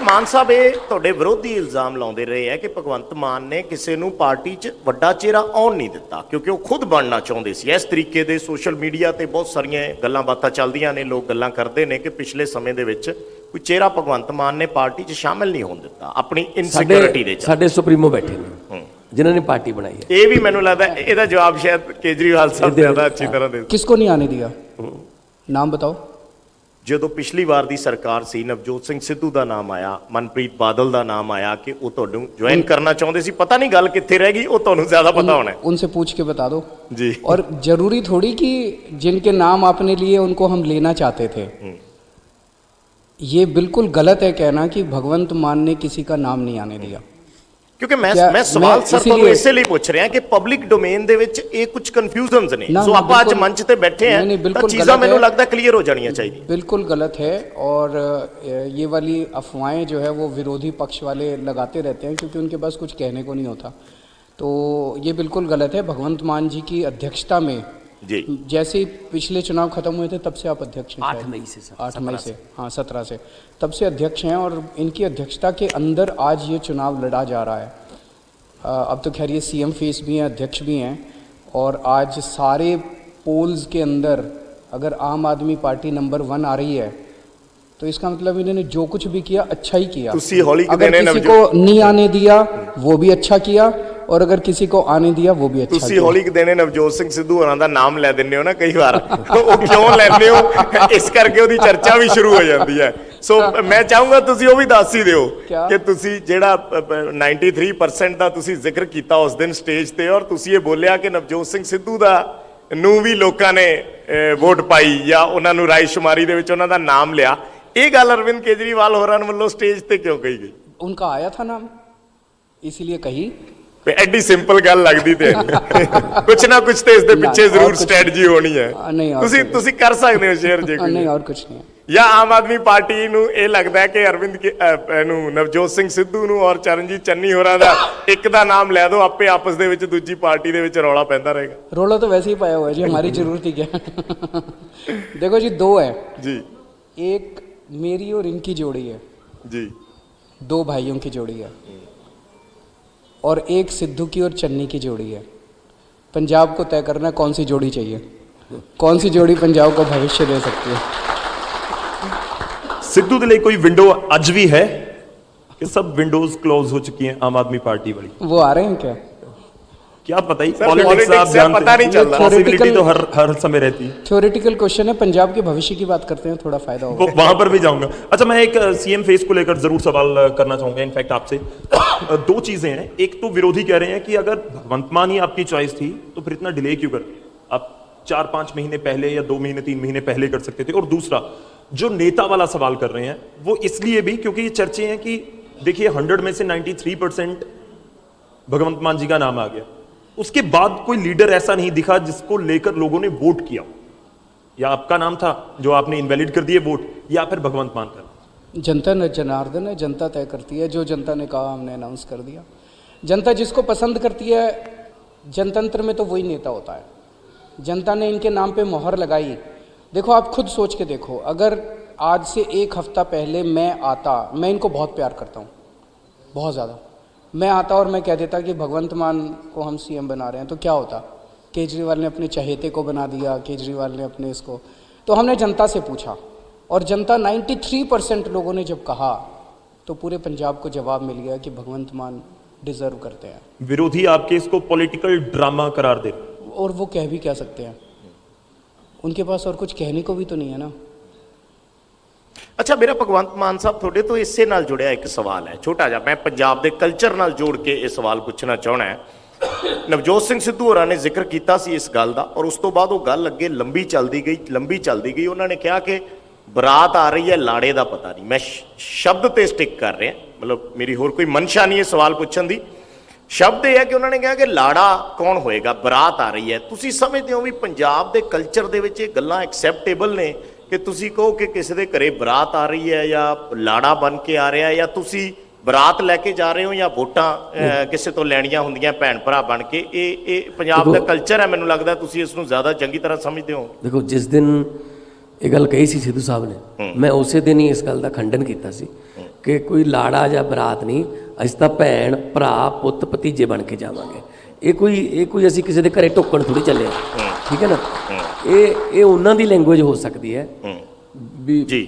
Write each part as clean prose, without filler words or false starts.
ਮਾਨ ਸਾਹਿਬ ਇਹ ਤੁਹਾਡੇ ਵਿਰੋਧੀ ਇਲਜ਼ਾਮ ਲਾਉਂਦੇ ਰਹੇ ਹੈ ਕਿ ਭਗਵੰਤ ਮਾਨ ਨੇ ਕਿਸੇ ਨੂੰ ਪਾਰਟੀ 'ਚ ਵੱਡਾ ਚਿਹਰਾ ਆਉਣ ਨਹੀਂ ਦਿੱਤਾ ਕਿਉਂਕਿ ਉਹ ਖੁਦ ਬਣਨਾ ਚਾਹੁੰਦੇ ਸੀ। ਇਸ ਤਰੀਕੇ ਦੇ ਸੋਸ਼ਲ ਮੀਡੀਆ ਤੇ ਬਹੁਤ ਸਾਰੀਆਂ ਗੱਲਾਂ ਬਾਤਾਂ ਚੱਲਦੀਆਂ ਨੇ, ਲੋਕ ਗੱਲਾਂ ਕਰਦੇ ਨੇ ਕਿ ਪਿਛਲੇ ਸਮੇਂ ਦੇ ਵਿੱਚ ਕੋਈ ਚਿਹਰਾ ਭਗਵੰਤ ਮਾਨ ਨੇ ਪਾਰਟੀ 'ਚ ਸ਼ਾਮਿਲ ਨਹੀਂ ਹੋਣ ਦਿੱਤਾ ਆਪਣੀ ਇਨਸਿਕਿਉਰਿਟੀ ਦੇ 'ਚ। ਸਾਡੇ ਸੁਪਰੀਮੋ ਬੈਠੇ ਨੇ जिन्होंने ने पार्टी बनाई है। ये भी मैंने लगता है ਇਹਦਾ ਜਵਾਬ शायद केजरीवाल साहब ज़्यादा अच्छी तरह दे। किसको नहीं आने दिया, नाम बताओ। ਜਦੋਂ ਪਿਛਲੀ ਵਾਰ ਦੀ ਸਰਕਾਰ ਸੀ ਨਵਜੋਤ ਸਿੰਘ ਸਿੱਧੂ ਦਾ ਨਾਮ ਆਇਆ, ਮਨਪ੍ਰੀਤ ਬਾਦਲ ਦਾ ਨਾਮ ਆਇਆ ਕਿ ਉਹ ਤੁਹਾਨੂੰ ਜੁਆਇਨ ਕਰਨਾ ਚਾਹੁੰਦੇ ਸੀ। ਪਤਾ ਨਹੀਂ ਗੱਲ ਕਿੱਥੇ ਰਹਿ ਗਈ, ਉਹ ਤੁਹਾਨੂੰ ਜ਼ਿਆਦਾ ਪਤਾ ਹੋਣਾ है। उनसे पूछ के बता दो जी। और जरूरी थोड़ी कि जिनके नाम आपने लिए उनको हम लेना चाहते थे। ये बिल्कुल गलत है कहना कि भगवंत मान ने किसी का नाम नहीं आने दिया। क्योंकि मैं सवाल सर ਤੁਹਾਨੂੰ ਇਸੇ ਲਈ ਪੁੱਛ ਰਿਹਾ ਕਿ ਪਬਲਿਕ ਡੋਮੇਨ ਦੇ ਵਿੱਚ ਇਹ ਕੁਝ ਕਨਫਿਊਜ਼ਨਸ ਨੇ, ਸੋ ਆਪਾਂ ਅੱਜ ਮੰਚ ਤੇ ਬੈਠੇ ਹਾਂ ਤਾਂ ਚੀਜ਼ਾਂ ਮੈਨੂੰ ਲੱਗਦਾ ਕਲੀਅਰ ਹੋ ਜਾਣੀਆਂ ਚਾਹੀਦੀਆਂ। बिल्कुल गलत है और ये वाली अफवाहें जो है वो विरोधी पक्ष वाले लगाते रहते हैं क्योंकि उनके पास कुछ कहने को नहीं होता। तो ये बिल्कुल गलत है। भगवंत मान जी की अध्यक्षता में जी, जैसे ही पिछले चुनाव खत्म हुए थे तब से आप अध्यक्ष हैं। 8 मई से 8 मई से, हाँ 17 से, तब से अध्यक्ष हैं और इनकी अध्यक्षता के अंदर आज ये चुनाव लड़ा जा रहा है। अब तो खैर ये सीएम फेस भी हैं, अध्यक्ष भी हैं और आज सारे पोल्स के अंदर अगर आम आदमी पार्टी नंबर 1 आ रही है तो इसका मतलब इन्होंने जो कुछ भी किया अच्छा ही किया। अगर किसी को नहीं आने दिया वो भी अच्छा किया और अगर किसी को आने दिया वो भी अच्छा ਤੁਸੀਂ ਹੌਲੀ ਕਿ ਦੇਣੇ ਨਵਜੋਤ ਸਿੰਘ ਸਿੱਧੂ ਹੋਰਾਂ ਦਾ ਨਾਮ ਲੈ ਦਿੰਦੇ ਹੋ ਨਾ ਕਈ ਵਾਰ, ਉਹ ਕਿਉਂ ਲੈਂਦੇ ਹੋ ਇਸ ਕਰਕੇ ਉਹਦੀ ਚਰਚਾ ਵੀ ਸ਼ੁਰੂ ਹੋ ਜਾਂਦੀ ਹੈ। ਸੋ ਮੈਂ ਚਾਹੂੰਗਾ ਤੁਸੀਂ ਉਹ ਵੀ ਦੱਸ ਹੀ ਦਿਓ ਕਿ ਤੁਸੀਂ ਜਿਹੜਾ 93% ਦਾ ਤੁਸੀਂ ਜ਼ਿਕਰ ਕੀਤਾ ਉਸ ਦਿਨ ਸਟੇਜ ਤੇ ਔਰ ਤੁਸੀਂ ਇਹ ਬੋਲਿਆ ਕਿ ਨਵਜੋਤ ਸਿੰਘ ਸਿੱਧੂ ਦਾ ਨੂੰ ਵੀ ਲੋਕਾਂ ਨੇ ਵੋਟ ਪਾਈ ਜਾਂ ਉਹਨਾਂ ਨੂੰ ਰਾਇਸ਼ੁਮਾਰੀ ਦੇ ਵਿੱਚ ਉਹਨਾਂ ਦਾ ਨਾਮ ਲਿਆ, ਇਹ ਗੱਲ ਅਰਵਿੰਦ ਕੇਜਰੀਵਾਲ ਹੋਰਾਂ ਵੱਲੋਂ ਸਟੇਜ ਤੇ ਕਿਉਂ ਕਹੀ ਗਈ? उनका आया था नाम इसीलिए कही। ਐਡੀ ਸਿੰਪਲ ਗੱਲ ਲੱਗਦੀ ਤੇ ਕੁਛ ਨਾ ਕੁਛ ਤੇ ਇਸ ਦੇ ਪਿੱਛੇ ਜ਼ਰੂਰ ਸਟ੍ਰੈਟਜੀ ਹੋਣੀ ਹੈ। ਤੁਸੀਂ ਕਰ ਸਕਦੇ ਹੋ ਸ਼ੇਅਰ ਜੇ ਕੋਈ नहीं और कुछ नहीं है। ਜਾਂ ਆਮ ਆਦਮੀ ਪਾਰਟੀ ਨੂੰ ਇਹ ਲੱਗਦਾ ਹੈ ਕਿ ਅਰਵਿੰਦ ਨੂੰ ਨਵਜੋਤ ਸਿੰਘ ਸਿੱਧੂ ਨੂੰ ਔਰ ਚਰਨਜੀਤ ਚੰਨੀ ਹੋਰਾਂ ਦਾ ਇੱਕ ਦਾ ਨਾਮ ਲੈ ਦਿਓ, ਆਪੇ ਆਪਸ ਦੇ ਵਿੱਚ ਦੂਜੀ ਪਾਰਟੀ ਦੇ ਵਿੱਚ ਰੌਲਾ ਪੈਂਦਾ ਰਹੇਗਾ। रोला तो वैसे ही पाया हुआ है जी, हमारी जरूरत ही क्या। देखो जी, 2 है जी, एक मेरी और इनकी जोड़ी है जी, 2 भाइयों की जोड़ी है और एक सिद्धू की और चन्नी की जोड़ी है। पंजाब को तय करना कौन सी जोड़ी चाहिए, कौन सी जोड़ी पंजाब को भविष्य दे सकती है। सिद्धू ਦੇ ਲਈ ਕੋਈ ਵਿੰਡੋ ਅੱਜ ਵੀ ਹੈ कि सब विंडोज क्लोज हो चुकी हैं आम आदमी पार्टी वाली? वो आ रहे हैं क्या? क्या पता ही, पॉलिटिक्स आप जानते पता नहीं चलता, पॉसिबिलिटी तो हर समय रहती है। थ्योरेटिकल क्वेश्चन है, पंजाब के भविष्य की बात करते हैं, थोड़ा फायदा होगा। वहां पर भी जाऊंगा। अच्छा, मैं एक सीएम फेस को लेकर जरूर सवाल करना चाहूंगा इनफैक्ट आपसे। 2 चीजें हैं, एक तो विरोधी कह रहे हैं कि अगर भगवंत मान ही आपकी चॉइस थी तो फिर इतना डिले क्यों कर, आप 4-5 महीने पहले या 2 महीने 3 महीने पहले कर सकते थे। और दूसरा जो नेता वाला सवाल कर रहे हैं वो इसलिए भी क्योंकि ये चर्चे हैं कि देखिए 100 में से 93% भगवंत मान जी का नाम आ गया, उसके बाद कोई लीडर ऐसा नहीं दिखा जिसको लेकर लोगों ने वोट किया। या आपका नाम था जो आपने इनवैलिड कर दिए वोट, या फिर भगवंत मान का? जनता न जनार्दन है, जनता तय करती है। जो जनता ने कहा हमने अनाउंस कर दिया। जनता जिसको पसंद करती है, जनतंत्र में तो वही नेता होता है। जनता ने इनके नाम पे मोहर लगाई। देखो आप खुद सोच के देखो, अगर आज से 1 हफ्ता पहले मैं आता, मैं इनको बहुत प्यार करता हूँ, बहुत ज़्यादा, मैं आता और मैं कह देता कि भगवंत मान को हम सीएम बना रहे हैं, तो क्या होता? केजरीवाल ने अपने चहेते को बना दिया, केजरीवाल ने अपने इसको। तो हमने जनता से पूछा और जनता 93% लोगों ने जब कहा तो पूरे पंजाब को जवाब मिल गया कि भगवंत मान डिजर्व करते हैं। विरोधी आपके इसको पॉलिटिकल ड्रामा करार दे, और वो कह भी क्या सकते हैं, उनके पास और कुछ कहने को भी तो नहीं है ना। ਅੱਛਾ, ਮੇਰਾ ਭਗਵੰਤ ਮਾਨ ਸਾਹਿਬ ਤੁਹਾਡੇ ਤੋਂ ਇਸੇ ਨਾਲ ਜੁੜਿਆ ਇੱਕ ਸਵਾਲ ਹੈ ਛੋਟਾ ਜਿਹਾ, ਮੈਂ ਪੰਜਾਬ ਦੇ ਕਲਚਰ ਨਾਲ ਜੋੜ ਕੇ ਇਹ ਸਵਾਲ ਪੁੱਛਣਾ ਚਾਹਣਾ ਹੈ। ਨਵਜੋਤ ਸਿੰਘ ਸਿੱਧੂ ਹੋਰਾਂ ਨੇ ਜ਼ਿਕਰ ਕੀਤਾ ਸੀ ਇਸ ਗੱਲ ਦਾ ਔਰ ਉਸ ਤੋਂ ਬਾਅਦ ਉਹ ਗੱਲ ਅੱਗੇ ਲੰਬੀ ਚੱਲਦੀ ਗਈ। ਉਹਨਾਂ ਨੇ ਕਿਹਾ ਕਿ ਬਰਾਤ ਆ ਰਹੀ ਹੈ, ਲਾੜੇ ਦਾ ਪਤਾ ਨਹੀਂ। ਮੈਂ ਸ਼ਬਦ ਤੇ ਸਟਿਕ ਕਰ ਰਿਹਾ, ਮਤਲਬ ਮੇਰੀ ਹੋਰ ਕੋਈ ਮਨਸ਼ਾ ਨਹੀਂ ਇਹ ਸਵਾਲ ਪੁੱਛਣ ਦੀ। ਸ਼ਬਦ ਇਹ ਹੈ ਕਿ ਉਹਨਾਂ ਨੇ ਕਿਹਾ ਕਿ ਲਾੜਾ ਕੌਣ ਹੋਏਗਾ, ਬਰਾਤ ਆ ਰਹੀ ਹੈ। ਤੁਸੀਂ ਸਮਝਦੇ ਹੋ ਵੀ ਪੰਜਾਬ ਦੇ ਕਲਚਰ ਦੇ ਵਿੱਚ ਇਹ ਗੱਲਾਂ ਐਕਸੈਪਟੇਬਲ ਨੇ ਕਿ ਤੁਸੀਂ ਕਹੋ ਕਿ ਕਿਸੇ ਦੇ ਘਰੇ ਬਰਾਤ ਆ ਰਹੀ ਹੈ ਜਾਂ ਲਾੜਾ ਬਣ ਕੇ ਆ ਰਿਹਾ, ਜਾਂ ਤੁਸੀਂ ਬਰਾਤ ਲੈ ਕੇ ਜਾ ਰਹੇ ਹੋ ਜਾਂ ਵੋਟਾਂ ਕਿਸੇ ਤੋਂ ਲੈਣੀਆਂ ਹੁੰਦੀਆਂ ਭੈਣ ਭਰਾ ਬਣ ਕੇ? ਇਹ ਪੰਜਾਬ ਦਾ ਕਲਚਰ ਹੈ, ਮੈਨੂੰ ਲੱਗਦਾ ਤੁਸੀਂ ਇਸ ਨੂੰ ਜ਼ਿਆਦਾ ਚੰਗੀ ਤਰ੍ਹਾਂ ਸਮਝਦੇ ਹੋ। देखो, जिस दिन ਇਹ ਗੱਲ ਕਹੀ ਸੀ ਸਿੱਧੂ ਸਾਹਿਬ ਨੇ, ਮੈਂ ਉਸੇ ਦਿਨ ਹੀ ਇਸ ਗੱਲ ਦਾ ਖੰਡਨ ਕੀਤਾ ਸੀ ਕਿ ਕੋਈ ਲਾੜਾ ਜਾਂ ਬਰਾਤ ਨਹੀਂ, ਅਸੀਂ ਤਾਂ ਭੈਣ ਭਰਾ ਪੁੱਤ ਭਤੀਜੇ ਬਣ ਕੇ ਜਾਵਾਂਗੇ। ਇਹ ਕੋਈ ਅਸੀਂ ਕਿਸੇ ਦੇ ਘਰੇ ਢੁੱਕਣ ਥੋੜੀ ਚੱਲੇ ਹਾਂ, ਠੀਕ ਹੈ ਨਾ। ਇਹ ਉਹਨਾਂ ਦੀ ਲੈਂਗੁਏਜ ਹੋ ਸਕਦੀ ਹੈ ਵੀ ਜੀ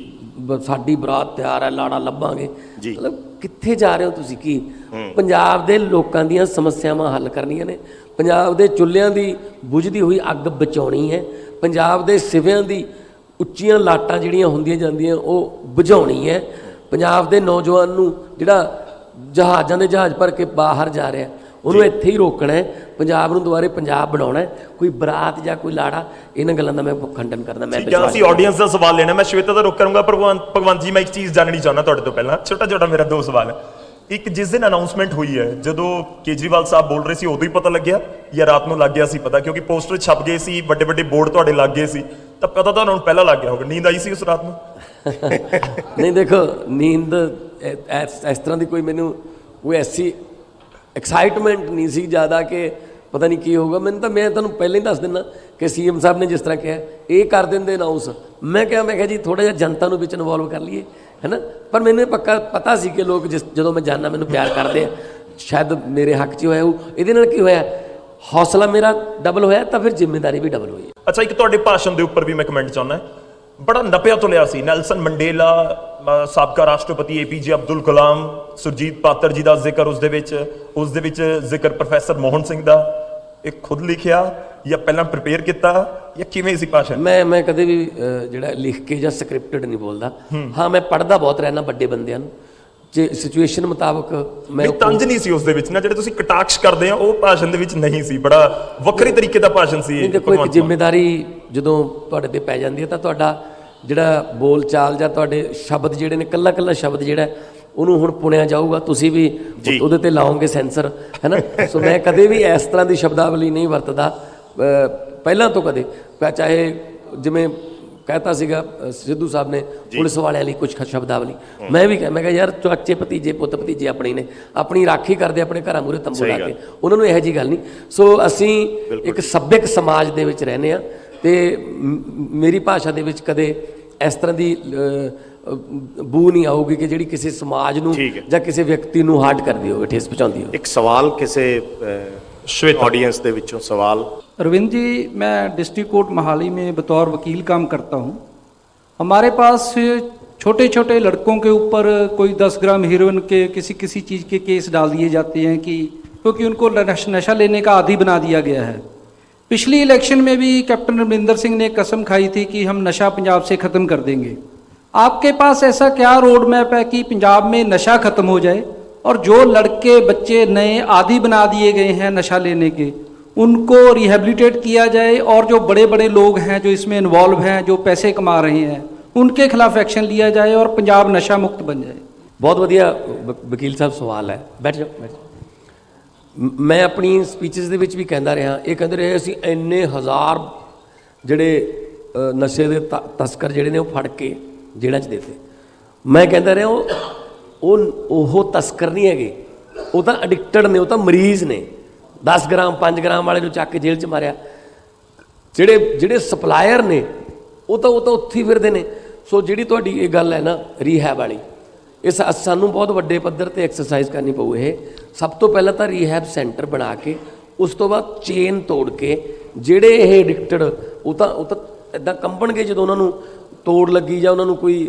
ਸਾਡੀ ਬਰਾਤ ਤਿਆਰ ਹੈ, ਲਾੜਾ ਲੱਭਾਂਗੇ। ਜੀ। ਮਤਲਬ ਕਿੱਥੇ ਜਾ ਰਹੇ ਹੋ ਤੁਸੀਂ? ਕੀ ਪੰਜਾਬ ਦੇ ਲੋਕਾਂ ਦੀਆਂ ਸਮੱਸਿਆਵਾਂ ਹੱਲ ਕਰਨੀਆਂ ਨੇ, ਪੰਜਾਬ ਦੇ ਚੁੱਲ੍ਹਿਆਂ ਦੀ ਬੁਝਦੀ ਹੋਈ ਅੱਗ ਬਚਾਉਣੀ ਹੈ, ਪੰਜਾਬ ਦੇ ਸਿਵਿਆਂ ਦੀ ਉੱਚੀਆਂ ਲਾਟਾਂ ਜਿਹੜੀਆਂ ਹੁੰਦੀਆਂ ਜਾਂਦੀਆਂ ਉਹ ਬੁਝਾਉਣੀ ਹੈ, ਪੰਜਾਬ ਦੇ ਨੌਜਵਾਨ ਨੂੰ ਜਿਹੜਾ ਜਹਾਜ਼ਾਂ ਦੇ ਜਹਾਜ਼ ਭਰ ਕੇ ਬਾਹਰ ਜਾ ਰਿਹਾ ਉਹਨੂੰ ਇੱਥੇ ਹੀ ਰੋਕਣਾ ਹੈ, ਪੰਜਾਬ ਨੂੰ ਦੁਬਾਰੇ ਪੰਜਾਬ ਬਣਾਉਣਾ ਹੈ। ਕੋਈ ਬਰਾਤ ਜਾਂ ਕੋਈ ਲਾੜਾ, ਇਹਨਾਂ ਗੱਲਾਂ ਦਾ ਮੈਂ ਖੰਡਨ ਕਰਦਾ। ਮੈਂ ਅਸੀਂ ਆਡੀਅנס ਦਾ ਸਵਾਲ ਲੈਣਾ, ਮੈਂ ਸ਼ਵੇਤਾ ਦਾ ਰੁੱਖ ਕਰੂੰਗਾ। ਭਗਵੰਤ ਜੀ, ਮੈਂ ਇੱਕ ਚੀਜ਼ ਜਾਣਨੀ ਚਾਹੁੰਦਾ ਤੁਹਾਡੇ ਤੋਂ ਪਹਿਲਾਂ, ਛੋਟਾ ਮੇਰਾ 2 ਸਵਾਲ ਹੈ। ਇੱਕ, ਜਿਸ ਦਿਨ ਅਨਾਉਂਸਮੈਂਟ ਹੋਈ ਹੈ, ਜਦੋਂ ਕੇਜਰੀਵਾਲ ਸਾਹਿਬ ਬੋਲ ਰਹੇ ਸੀ ਉਦੋਂ ਹੀ ਪਤਾ ਲੱਗਿਆ ਜਾਂ ਰਾਤ ਨੂੰ ਲੱਗ ਗਿਆ ਸੀ ਪਤਾ? ਕਿਉਂਕਿ ਪੋਸਟਰ ਛਪ ਗਏ ਸੀ, ਵੱਡੇ ਬੋਰਡ ਤੁਹਾਡੇ ਲੱਗ ਗਏ ਸੀ, ਤਾਂ ਪਤਾ ਤਾਂ ਉਹਨਾਂ ਨੂੰ ਪਹਿਲਾਂ ਲੱਗ ਗਿਆ ਹੋਗਾ। ਨੀਂਦ ਆਈ ਸੀ ਉਸ ਰਾਤ ਨੂੰ? ਨਹੀਂ, ਦੇਖੋ ਨੀਂਦ ਇਸ ਤਰ੍ਹਾਂ ਦੀ ਕੋਈ ਮੈਨੂੰ ਕੋਈ ਐਸੀ ਐਕਸਾਈਟਮੈਂਟ ਨਹੀਂ ਸੀ ਜ਼ਿਆਦਾ ਕਿ ਪਤਾ ਨਹੀਂ ਕੀ ਹੋਊਗਾ। ਮੈਂ ਤੁਹਾਨੂੰ ਪਹਿਲਾਂ ਹੀ ਦੱਸ ਦਿੰਦਾ ਕਿ ਸੀਐਮ ਸਾਹਿਬ ਨੇ ਜਿਸ ਤਰ੍ਹਾਂ ਕਿਹਾ ਇਹ ਕਰ ਦਿੰਦੇ ਅਨਾਊਂਸ। ਮੈਂ ਕਿਹਾ ਜੀ ਥੋੜ੍ਹਾ ਜਿਹਾ ਜਨਤਾ ਨੂੰ ਵਿੱਚ ਇਨਵੋਲਵ ਕਰ ਲਈਏ, ਹੈ ਨਾ। ਪਰ ਮੈਨੂੰ ਇਹ ਪੱਕਾ ਪਤਾ ਸੀ ਕਿ ਲੋਕ ਜਦੋਂ ਮੈਂ ਜਾਣਦਾ ਮੈਨੂੰ ਪਿਆਰ ਕਰਦੇ ਆ, ਸ਼ਾਇਦ ਮੇਰੇ ਹੱਕ 'ਚ ਹੋਇਆ ਉਹ। ਇਹਦੇ ਨਾਲ ਕੀ ਹੋਇਆ, ਹੌਸਲਾ ਮੇਰਾ ਡਬਲ ਹੋਇਆ ਤਾਂ ਫਿਰ ਜ਼ਿੰਮੇਵਾਰੀ ਵੀ ਡਬਲ ਹੋਈ। ਅੱਛਾ, ਇੱਕ ਤੁਹਾਡੇ ਭਾਸ਼ਣ ਦੇ ਉੱਪਰ ਵੀ ਮੈਂ ਕਮੈਂਟ ਚਾਹੁੰਦਾ, ਬੜਾ ਨਪਿਆ ਤੁਲਿਆ ਸੀ। ਨੈਲਸਨ ਮੰਡੇਲਾ, ਸਾਬਕਾ ਰਾਸ਼ਟਰਪਤੀ APJ ਅਬਦੁਲ ਕਲਾਮ, ਸੁਰਜੀਤ ਪਾਤਰ ਜੀ ਦਾ ਜ਼ਿਕਰ ਉਸ ਦੇ ਵਿੱਚ ਜ਼ਿਕਰ ਪ੍ਰੋਫੈਸਰ ਮੋਹਨ ਸਿੰਘ ਦਾ। ਇਹ ਖੁਦ ਲਿਖਿਆ ਜਾਂ ਪਹਿਲਾਂ ਪ੍ਰਿਪੇਅਰ ਕੀਤਾ ਜਾਂ ਕਿਵੇਂ ਸੀ ਭਾਸ਼ਣ? ਮੈਂ ਕਦੇ ਵੀ ਜਿਹੜਾ ਲਿਖ ਕੇ ਜਾਂ ਸਕ੍ਰਿਪਟਡ ਨਹੀਂ ਬੋਲਦਾ। ਹਾਂ, ਮੈਂ ਪੜ੍ਹਦਾ ਬਹੁਤ ਰਹਿਣਾ ਵੱਡੇ ਬੰਦਿਆਂ ਨੂੰ, ਜੇ ਸਿਚੁਏਸ਼ਨ ਮੁਤਾਬਕ ਮੈਂ ਤੰਜ ਨਹੀਂ ਸੀ ਉਸ ਦੇ ਵਿੱਚ ਨਾ, ਜਿਹੜੇ ਤੁਸੀਂ ਕਟਾਕਸ਼ ਕਰਦੇ ਆ ਉਹ ਭਾਸ਼ਣ ਦੇ ਵਿੱਚ ਨਹੀਂ ਸੀ। ਬੜਾ ਵੱਖਰੇ ਤਰੀਕੇ ਦਾ ਭਾਸ਼ਣ ਸੀ। ਦੇਖੋ, ਇੱਕ ਜ਼ਿੰਮੇਵਾਰੀ ਜਦੋਂ ਤੁਹਾਡੇ ਤੇ ਪੈ ਜਾਂਦੀ ਹੈ ਤਾਂ ਤੁਹਾਡਾ ਜਿਹੜਾ ਬੋਲ ਚਾਲ ਜਾਂ ਤੁਹਾਡੇ ਸ਼ਬਦ ਜਿਹੜੇ ਨੇ, ਕੱਲਾ ਸ਼ਬਦ ਜਿਹੜਾ ਉਹਨੂੰ ਹੁਣ ਪੁਣਿਆ ਜਾਊਗਾ। ਤੁਸੀਂ ਵੀ ਉਹਦੇ ਤੇ ਲਾਓਗੇ ਸੈਂਸਰ, ਹੈ ਨਾ। ਸੋ ਮੈਂ ਕਦੇ ਵੀ ਇਸ ਤਰ੍ਹਾਂ ਦੀ ਸ਼ਬਦਾਵਲੀ ਨਹੀਂ ਵਰਤਦਾ ਪਹਿਲਾਂ ਤੋਂ ਕਦੇ। ਚਾਹੇ ਜਿਵੇਂ ਕਹਿਤਾ ਸੀਗਾ ਸਿੱਧੂ ਸਾਹਿਬ ਨੇ ਪੁਲਿਸ ਵਾਲਿਆਂ ਲਈ ਕੁਝ ਸ਼ਬਦਾਵਲੀ, ਮੈਂ ਕਿਹਾ ਯਾਰ ਚਾਚੇ ਭਤੀਜੇ ਪੁੱਤ ਭਤੀਜੇ ਆਪਣੇ ਨੇ, ਆਪਣੀ ਰਾਖੀ ਕਰਦੇ ਆਪਣੇ ਘਰਾਂ ਮੂਹਰੇ ਤੰਬੂ ਲਾ ਕੇ, ਉਹਨਾਂ ਨੂੰ ਇਹੋ ਜਿਹੀ ਗੱਲ ਨਹੀਂ। ਸੋ ਅਸੀਂ ਇੱਕ ਸੱਭਿਅਕ ਸਮਾਜ ਦੇ ਵਿੱਚ ਰਹਿੰਦੇ ਹਾਂ ਤੇ ਮੇਰੀ ਭਾਸ਼ਾ ਦੇ ਵਿੱਚ ਕਦੇ ਇਸ ਤਰ੍ਹਾਂ ਦੀ ਬੂ ਨਹੀਂ ਆਊਗੀ ਕਿ ਜਿਹੜੀ ਕਿਸੇ ਸਮਾਜ ਨੂੰ ਜਾਂ ਕਿਸੇ ਵਿਅਕਤੀ ਨੂੰ ਹਰਟ ਕਰਦੀ ਹੋਵੇ, ਠੇਸ ਪਹੁੰਚਾਉਂਦੀ ਹੋਵੇ। ਇੱਕ ਸਵਾਲ ਕਿਸੇ ऑडियंस ਦੇ ਵਿੱਚੋਂ ਸਵਾਲ। अरविंद जी, मैं डिस्ट्रिक्ट कोर्ट मोहाली में बतौर वकील काम करता हूँ। हमारे पास छोटे छोटे लड़कों के ऊपर कोई 10 ग्राम हीरोइन के किसी चीज़ के केस डाल दिए जाते हैं कि क्योंकि उनको नशा लेने का आदी बना दिया गया है। पिछली इलेक्शन में भी कैप्टन अमरिंदर सिंह ने कसम खाई थी कि हम नशा पंजाब से ख़त्म कर देंगे। आपके पास ऐसा क्या रोड मैप है कि पंजाब में नशा ख़त्म हो जाए और जो लड़के बच्चे नए आदी बना दिए गए हैं नशा लेने के, उनको रिहेबिलिटेट किया जाए और जो बड़े बड़े लोग हैं जो इसमें इन्वॉल्व हैं, जो पैसे कमा रहे हैं, उनके खिलाफ एक्शन लिया जाए और पंजाब नशा मुक्त बन जाए। बहुत वधिया वकील साहब सवाल है, बैठ जाओ। मैं अपनी स्पीचेस ਦੇ ਵਿੱਚ ਵੀ ਕਹਿੰਦਾ ਰਿਹਾ, ਇਹ ਕਹਿੰਦੇ ਰਹੇ ਅਸੀਂ ਇੰਨੇ ਹਜ਼ਾਰ ਜਿਹੜੇ ਨਸ਼ੇ ਦੇ ਤਸਕਰ ਜਿਹੜੇ ਨੇ ਉਹ ਫੜ ਕੇ ਜੇਲ੍ਹਾਂ 'ਚ ਦੇਤੇ। ਮੈਂ ਕਹਿੰਦਾ ਰਿਹਾ ਉਹ ਤਸਕਰ ਨਹੀਂ ਹੈਗੇ, ਉਹ ਤਾਂ ਐਡਿਕਟਡ ਨੇ, ਉਹ ਤਾਂ ਮਰੀਜ਼ ਨੇ। 10 ਗ੍ਰਾਮ 5 ਗ੍ਰਾਮ ਵਾਲੇ ਨੂੰ ਚੱਕ ਕੇ ਜੇਲ੍ਹ 'ਚ ਮਾਰਿਆ। ਜਿਹੜੇ ਸਪਲਾਇਰ ਨੇ ਉਹ ਤਾਂ ਉੱਥੇ ਹੀ ਫਿਰਦੇ ਨੇ। ਸੋ ਜਿਹੜੀ ਤੁਹਾਡੀ ਇਹ ਗੱਲ ਹੈ ਨਾ ਰੀਹੈਬ ਵਾਲੀ, ਇਹ ਸਾਨੂੰ ਬਹੁਤ ਵੱਡੇ ਪੱਧਰ 'ਤੇ ਐਕਸਰਸਾਈਜ਼ ਕਰਨੀ ਪਊ। ਇਹ ਸਭ ਤੋਂ ਪਹਿਲਾਂ ਤਾਂ ਰੀਹੈਬ ਸੈਂਟਰ ਬਣਾ ਕੇ, ਉਸ ਤੋਂ ਬਾਅਦ ਚੇਨ ਤੋੜ ਕੇ ਜਿਹੜੇ ਇਹ ਐਡਿਕਟਡ ਉਹ ਤਾਂ ਇੱਦਾਂ ਕੰਬਣਗੇ ਜਦੋਂ ਉਹਨਾਂ ਨੂੰ ਤੋੜ ਲੱਗੀ ਜਾਂ ਉਹਨਾਂ ਨੂੰ ਕੋਈ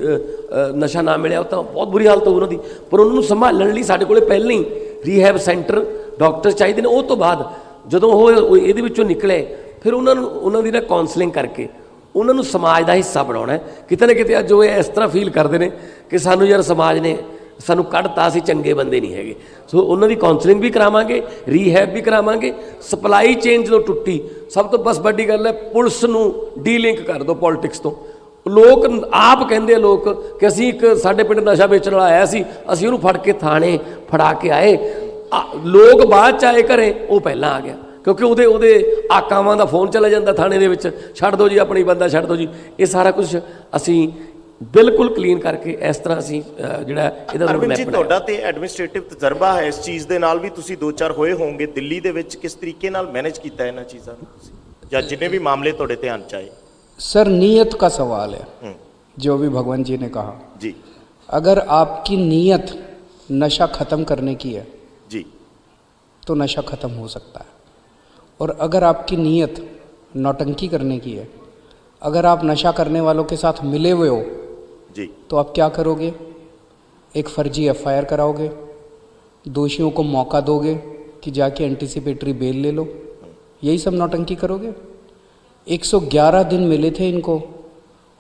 ਨਸ਼ਾ ਨਾ ਮਿਲਿਆ, ਉਹ ਤਾਂ ਬਹੁਤ ਬੁਰੀ ਹਾਲਤ ਹੋਊ ਉਹਨਾਂ ਦੀ। ਪਰ ਉਹਨਾਂ ਨੂੰ ਸੰਭਾਲਣ ਲਈ ਸਾਡੇ ਕੋਲ ਪਹਿਲਾਂ ਹੀ ਰੀਹੈਬ ਸੈਂਟਰ, ਡਾਕਟਰ ਚਾਹੀਦੇ ਨੇ। ਉਹ ਤੋਂ ਬਾਅਦ ਜਦੋਂ ਉਹ ਇਹਦੇ ਵਿੱਚੋਂ ਨਿਕਲੇ, ਫਿਰ ਉਹਨਾਂ ਦੀ ਨਾ ਕਾਉਂਸਲਿੰਗ ਕਰਕੇ ਉਹਨਾਂ ਨੂੰ ਸਮਾਜ ਦਾ ਹਿੱਸਾ ਬਣਾਉਣਾ। ਕਿਤੇ ਨਾ ਕਿਤੇ ਅੱਜ ਉਹ ਇਸ ਤਰ੍ਹਾਂ ਫੀਲ ਕਰਦੇ ਨੇ ਕਿ ਸਾਨੂੰ ਯਾਰ ਸਮਾਜ ਨੇ ਸਾਨੂੰ ਕੱਢਤਾ, ਅਸੀਂ ਚੰਗੇ ਬੰਦੇ ਨਹੀਂ ਹੈਗੇ। ਸੋ ਉਹਨਾਂ ਦੀ ਕਾਉਂਸਲਿੰਗ ਵੀ ਕਰਾਵਾਂਗੇ, ਰੀਹੈਬ ਵੀ ਕਰਾਵਾਂਗੇ। ਸਪਲਾਈ ਚੇਨ ਜਦੋਂ ਟੁੱਟੀ, ਸਭ ਤੋਂ ਬਸ ਵੱਡੀ ਗੱਲ ਹੈ ਪੁਲਿਸ ਨੂੰ ਡੀਲਿੰਕ ਕਰ ਦਿਓ ਪੋਲੀਟਿਕਸ ਤੋਂ। ਲੋਕ ਆਪ ਕਹਿੰਦੇ ਆ ਲੋਕ ਕਿ ਅਸੀਂ ਇੱਕ ਸਾਡੇ ਪਿੰਡ ਨਸ਼ਾ ਵੇਚਣ ਵਾਲਾ ਆਇਆ ਸੀ, ਅਸੀਂ ਉਹਨੂੰ ਫੜ ਕੇ ਥਾਣੇ ਫੜਾ ਕੇ ਆਏ। ਲੋਕ ਬਾਅਦ 'ਚ ਆਏ ਘਰੇ, ਉਹ ਪਹਿਲਾਂ ਆ ਗਿਆ ਕਿਉਂਕਿ ਉਹਦੇ ਆਕਾਵਾਂ ਦਾ ਫੋਨ ਚਲਾ ਜਾਂਦਾ ਥਾਣੇ ਦੇ ਵਿੱਚ, ਛੱਡ ਦਿਓ ਜੀ ਆਪਣੀ ਬੰਦਾ, ਛੱਡ ਦਿਓ ਜੀ। ਇਹ ਸਾਰਾ ਕੁਝ ਅਸੀਂ ਬਿਲਕੁਲ ਕਲੀਨ ਕਰਕੇ ਇਸ ਤਰ੍ਹਾਂ ਅਸੀਂ ਜਿਹੜਾ ਇਹਦਾ ਅਰਵਿੰਦ ਜੀ, ਤੁਹਾਡਾ ਤੇ ਐਡਮਿਨਿਸਟ੍ਰੇਟਿਵ ਤਜਰਬਾ ਹੈ ਇਸ ਚੀਜ਼ ਦੇ ਨਾਲ ਵੀ, ਤੁਸੀਂ 2-4 ਹੋਏ ਹੋਣਗੇ ਦਿੱਲੀ ਦੇ ਵਿੱਚ, ਕਿਸ ਤਰੀਕੇ ਨਾਲ ਮੈਨੇਜ ਕੀਤਾ ਇਹਨਾਂ ਚੀਜ਼ਾਂ ਨੂੰ ਤੁਸੀਂ, ਜਾਂ ਜਿੰਨੇ ਵੀ ਮਾਮਲੇ ਤੁਹਾਡੇ ਧਿਆਨ 'ਚ ਆਏ? सर, नीयत का सवाल है जो भी भगवान जी ने कहा जी। अगर आपकी नीयत नशा ख़त्म करने की है जी तो नशा ख़त्म हो सकता है, और अगर आपकी नीयत नौटंकी करने की है, अगर आप नशा करने वालों के साथ मिले हुए हो जी तो आप क्या करोगे? एक फर्जी एफआईआर कराओगे, दोषियों को मौका दोगे कि जाके एंटीसिपेटरी बेल ले लो, यही सब नौटंकी करोगे? 111 दिन मिले थे इनको,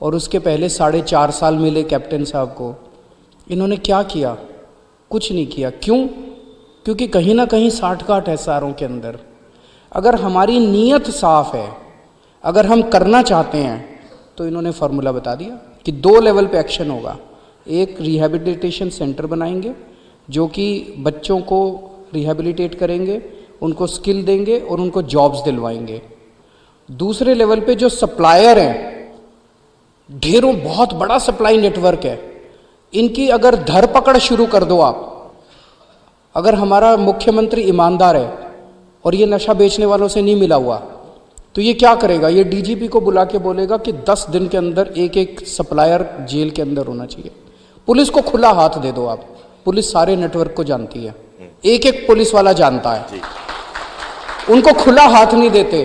और उसके पहले 4.5 साल मिले कैप्टन साहब को। इन्होंने क्या किया? कुछ नहीं किया। क्यों? क्योंकि कहीं ना कहीं साठ-गांठ है सारों के अंदर। अगर हमारी नीयत साफ है, अगर हम करना चाहते हैं, तो इन्होंने फार्मूला बता दिया कि 2 लेवल पे एक्शन होगा। एक, रिहैबिलिटेशन सेंटर बनाएंगे जो कि बच्चों को रिहैबिलिटेट करेंगे, उनको स्किल देंगे और उनको जॉब्स दिलवाएंगे। दूसरे लेवल पे जो सप्लायर हैं, ढेरों बहुत बड़ा सप्लाई नेटवर्क है, इनकी अगर धरपकड़ शुरू कर दो आप। अगर हमारा मुख्यमंत्री ईमानदार है और ये नशा बेचने वालों से नहीं मिला हुआ, तो ये क्या करेगा? ये डीजीपी को बुला के बोलेगा कि 10 दिन के अंदर एक सप्लायर जेल के अंदर होना चाहिए। पुलिस को खुला हाथ दे दो आप, पुलिस सारे नेटवर्क को जानती है, एक पुलिस वाला जानता है, उनको खुला हाथ नहीं देते।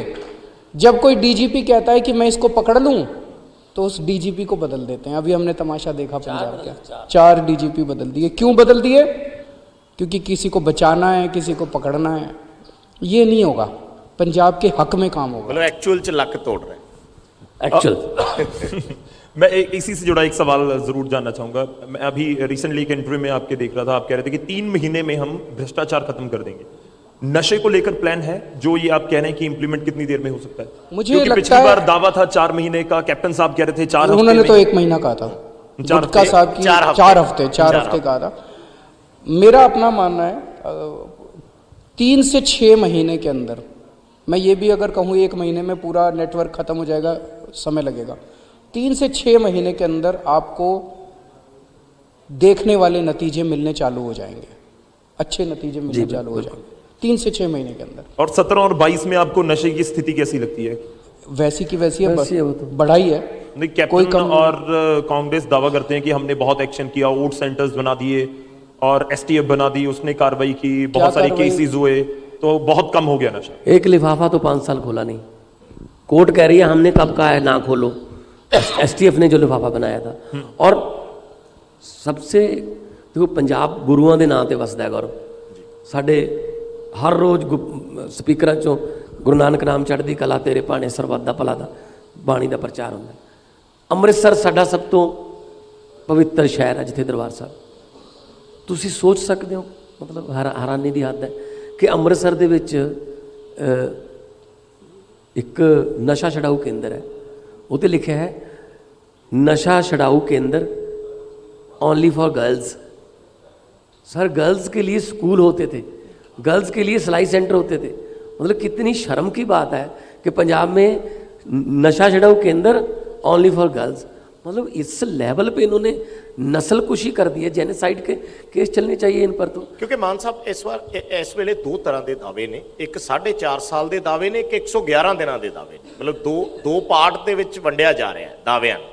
जब कोई डीजीपी कहता है कि मैं इसको पकड़ लूं, तो उस डीजीपी को बदल देते हैं। अभी हमने तमाशा देखा पंजाब का, 4 डीजीपी बदल दिए। क्यों बदल दिए? क्योंकि किसी को बचाना है, किसी को पकड़ना है। ये नहीं होगा, पंजाब के हक में काम होगा। मतलब एक्चुअल च लक तोड़ रहे हैं। एक्चुअल मैं इसी से जुड़ा एक सवाल जरूर जानना चाहूंगा। मैं अभी रिसेंटली एक इंटरव्यू में आपके देख रहा था, आप कह रहे थे कि 3 महीने में हम भ्रष्टाचार खत्म कर देंगे। नशे को लेकर प्लान है जो ये आप कह रहे हैं कि इंप्लीमेंट कितनी देर में हो सकता है? मुझे क्योंकि लगता पिछली है बार दावा था 4 महीने का, कैप्टन साहब कह रहे थे 4 हफ्ते उन्होंने में। तो 1 महीना कहा था, 4 गुटका हफ्ते। साहब की 4 हफ्ते कहा था। मेरा अपना मानना है 3 से 6 महीने के अंदर, मैं ये भी अगर कहूँ 1 महीने में पूरा नेटवर्क खत्म हो जाएगा, समय लगेगा। 3 से 6 महीने के अंदर आपको देखने वाले नतीजे मिलने चालू हो जाएंगे, अच्छे नतीजे मिलने चालू हो जाएंगे 3 से 6 महीने के अंदर। और 17 और 22 में आपको नशे की स्थिति कैसी लगती है? वैसी की वैसी है, वैसी है वो तो। बढ़ाई है। नहीं, कैप्टन और कांग्रेस दावा करते हैं कि हमने बहुत एक्शन किया, वोट सेंटर्स बना दिए और एसटीएफ बना दी, उसने कार्रवाई की, बहुत सारे केसेस हुए, तो बहुत कम हो गया नशा। एक लिफाफा तो 5 साल खोला नहीं। कोर्ट कह रही है हमने कब कहा है ना खोलो, एसटीएफ ने जो लिफाफा बनाया था। और सबसे देखो, पंजाब गुरुआं दे नां ते वसदा है गौरव। साडे हर रोज़ स्पीकरां चों गुरु नानक नाम चढ़दी कला तेरे भाणे सरबत दा भला दा बाणी दा प्रचार हुंदा है। ਅੰਮ੍ਰਿਤਸਰ ਸਾਡਾ ਸਭ ਤੋਂ ਪਵਿੱਤਰ ਸ਼ਹਿਰ ਹੈ ਜਿੱਥੇ ਦਰਬਾਰ ਸਾਹਿਬ। ਤੁਸੀਂ ਸੋਚ ਸਕਦੇ ਹੋ, ਮਤਲਬ ਹੈਰਾਨੀ ਦੀ ਹੱਦ ਹੈ ਕਿ ਅੰਮ੍ਰਿਤਸਰ ਦੇ ਵਿੱਚ ਇੱਕ ਨਸ਼ਾ ਛਡਾਊ ਕੇਂਦਰ ਹੈ, ਉਹ 'ਤੇ ਲਿਖਿਆ ਹੈ नशा छड़ाऊ केंद्र only for girls. Sir, girls के लिए स्कूल होते थे, गर्ल्स के लिए सिलाई सेंटर होते थे। मतलब कितनी शर्म की बात है कि पंजाब में नशा छड़ाऊ केंद्र ओनली फॉर गर्ल्स। मतलब इस लेवल पे इन्होंने नस्लकुशी कर दी है, जेनोसाइड के केस चलने चाहिए इन पर। तो क्योंकि मान साहब इस वेले 2 तरह के दावे ने, एक 4.5 साल के दावे ने, एक 111 दिनों के दावे ने। मतलब दो पार्ट के वंडिया जा रहा है दावियां।